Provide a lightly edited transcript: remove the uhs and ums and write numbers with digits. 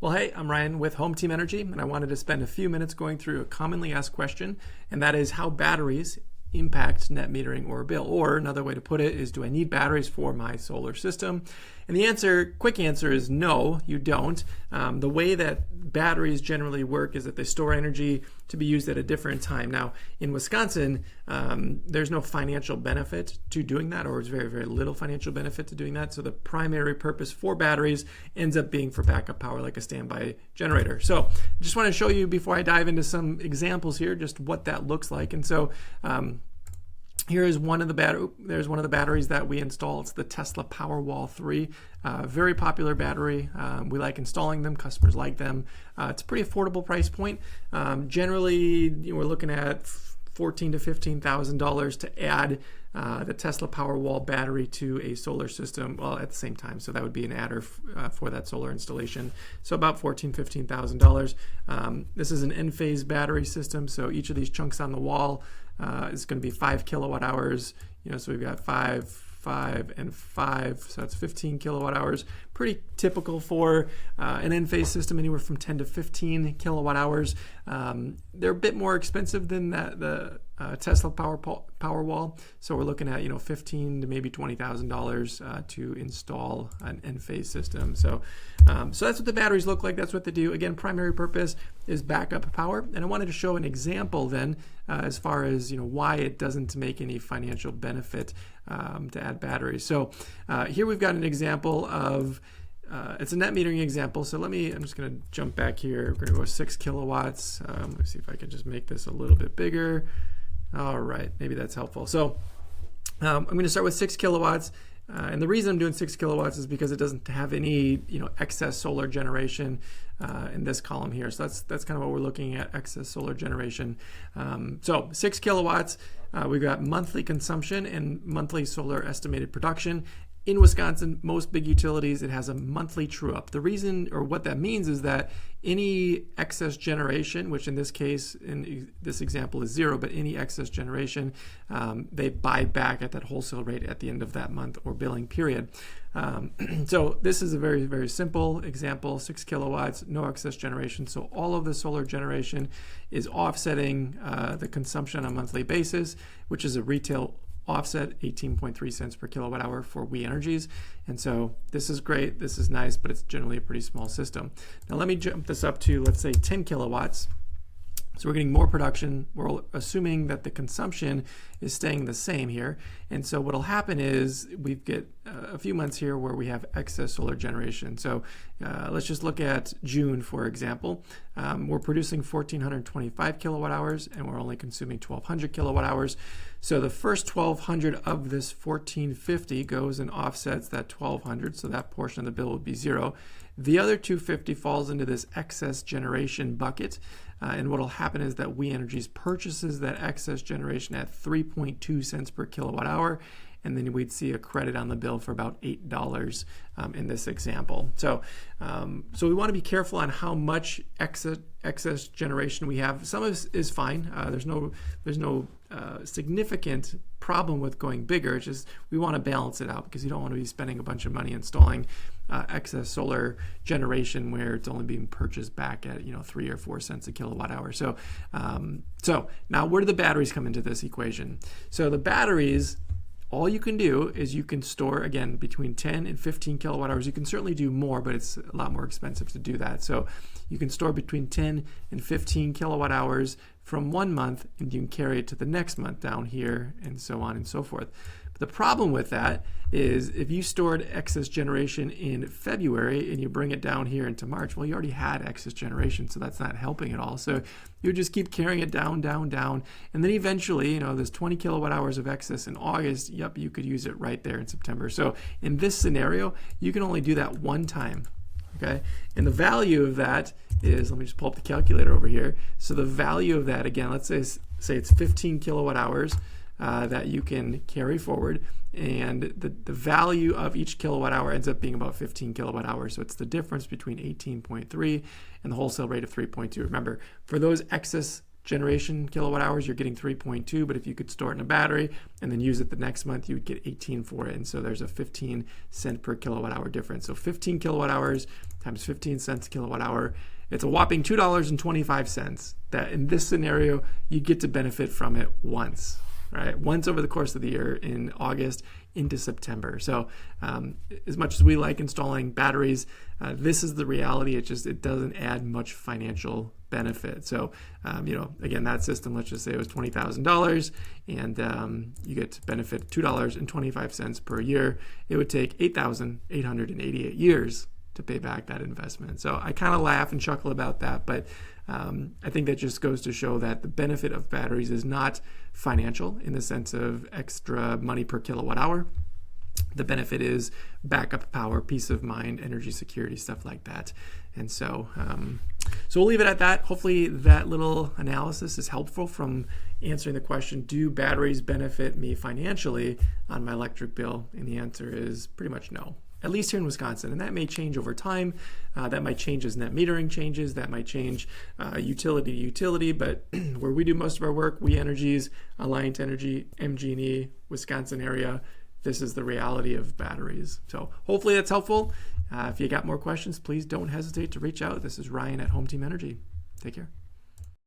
Well, hey, I'm Ryan with Home Team Energy, and I wanted to spend a few minutes going through a commonly asked question, and that is how batteries impact net metering or bill. Or another way to put it is, do I need batteries for my solar system? And the quick answer is no, you don't. The way that batteries generally work is that they store energy to be used at a different time. Now, in Wisconsin, there's no financial benefit to doing that, or it's very, very little financial benefit to doing that. So the primary purpose for batteries ends up being for backup power, like a standby generator. So I just want to show you, before I dive into some examples here, just what that looks like. And so here is one of the there's one of the batteries that we install. It's the Tesla Powerwall 3. Very popular battery. We like installing them. Customers like them. It's a pretty affordable price point. Generally, we're looking at $14,000 to $15,000 to add the Tesla Powerwall battery to a solar system, well, at the same time. So that would be an adder for that solar installation. So about $14,000, $15,000. This is an N-phase battery system. So each of these chunks on the wall is going to be 5 kilowatt hours. So we've got 5, and 5, so that's 15 kilowatt hours. Pretty typical for an N-phase system, anywhere from 10 to 15 kilowatt hours. They're a bit more expensive than the Tesla Powerwall, so we're looking at $15,000 to maybe $20,000 to install an N-phase system. So that's what the batteries look like. That's what they do. Again, primary purpose is backup power, and I wanted to show an example then as far as why it doesn't make any financial benefit to add batteries. So here we've got an example of it's a net metering example. So I'm just going to jump back here. We're going to go 6 kilowatts. Let me see if I can just make this a little bit bigger. All right, maybe that's helpful. So I'm going to start with 6 kilowatts. And the reason I'm doing 6 kilowatts is because it doesn't have any excess solar generation in this column here. So that's kind of what we're looking at, excess solar generation. So 6 kilowatts, we've got monthly consumption and monthly solar estimated production. In Wisconsin, most big utilities, it has a monthly true-up. The reason, or what that means, is that any excess generation, which in this case, in this example is 0, but any excess generation, they buy back at that wholesale rate at the end of that month or billing period. So this is a very, very simple example, 6 kilowatts, no excess generation. So all of the solar generation is offsetting the consumption on a monthly basis, which is a retail offset, 18.3 cents per kilowatt hour for We Energies. And so this is great, this is nice, but it's generally a pretty small system. Now let me jump this up to, let's say, 10 kilowatts. So we're getting more production. We're assuming that the consumption is staying the same here. And so what'll happen is we get a few months here where we have excess solar generation. So let's just look at June, for example. We're producing 1,425 kilowatt hours, and we're only consuming 1,200 kilowatt hours. So the first 1,200 of this 1,450 goes and offsets that 1,200, so that portion of the bill would be 0. The other 250 falls into this excess generation bucket. And what will happen is that We Energies purchases that excess generation at 3.2 cents per kilowatt hour, and then we'd see a credit on the bill for about $8 in this example. So we want to be careful on how much excess generation we have. Some of it is fine. There's no significant problem with going bigger. It's just we want to balance it out, because you don't want to be spending a bunch of money installing excess solar generation where it's only being purchased back at 3 or 4 cents a kilowatt hour. So now where do the batteries come into this equation? So the batteries, all you can do is you can store, again, between 10 and 15 kilowatt hours. You can certainly do more, but it's a lot more expensive to do that. So you can store between 10 and 15 kilowatt hours from one month, and you can carry it to the next month down here, and so on and so forth. But the problem with that is if you stored excess generation in February and you bring it down here into March, well, you already had excess generation, so that's not helping at all. So you just keep carrying it down, down, down, and then eventually, there's 20 kilowatt hours of excess in August. Yep, you could use it right there in September. So in this scenario, you can only do that one time. Okay, and the value of that is, let me just pull up the calculator over here. So the value of that, again, let's say it's 15 kilowatt hours that you can carry forward, and the value of each kilowatt hour ends up being about 15 kilowatt hours. So it's the difference between 18.3 and the wholesale rate of 3.2. Remember, for those excess generation kilowatt hours, you're getting 3.2, but if you could store it in a battery and then use it the next month, you would get 18 for it. And so there's a 15 cent per kilowatt hour difference. So 15 kilowatt hours times 15 cents a kilowatt hour, it's a whopping $2.25 that in this scenario, you get to benefit from it once, right? Once over the course of the year in August into September. So as much as we like installing batteries, this is the reality. It doesn't add much financial benefit. So, again, that system, let's just say it was $20,000 and you get to benefit $2.25 per year. It would take 8,888 years to pay back that investment. So I kind of laugh and chuckle about that, but I think that just goes to show that the benefit of batteries is not financial in the sense of extra money per kilowatt hour. The benefit is backup power, peace of mind, energy security, stuff like that. And so we'll leave it at that. Hopefully that little analysis is helpful from answering the question, do batteries benefit me financially on my electric bill? And the answer is pretty much no. At least here in Wisconsin, and that may change over time. That might change as net metering changes. That might change utility to utility. But where we do most of our work, We Energies, Alliant Energy, MG&E, Wisconsin area, this is the reality of batteries. So hopefully that's helpful. If you got more questions, please don't hesitate to reach out. This is Ryan at Home Team Energy. Take care.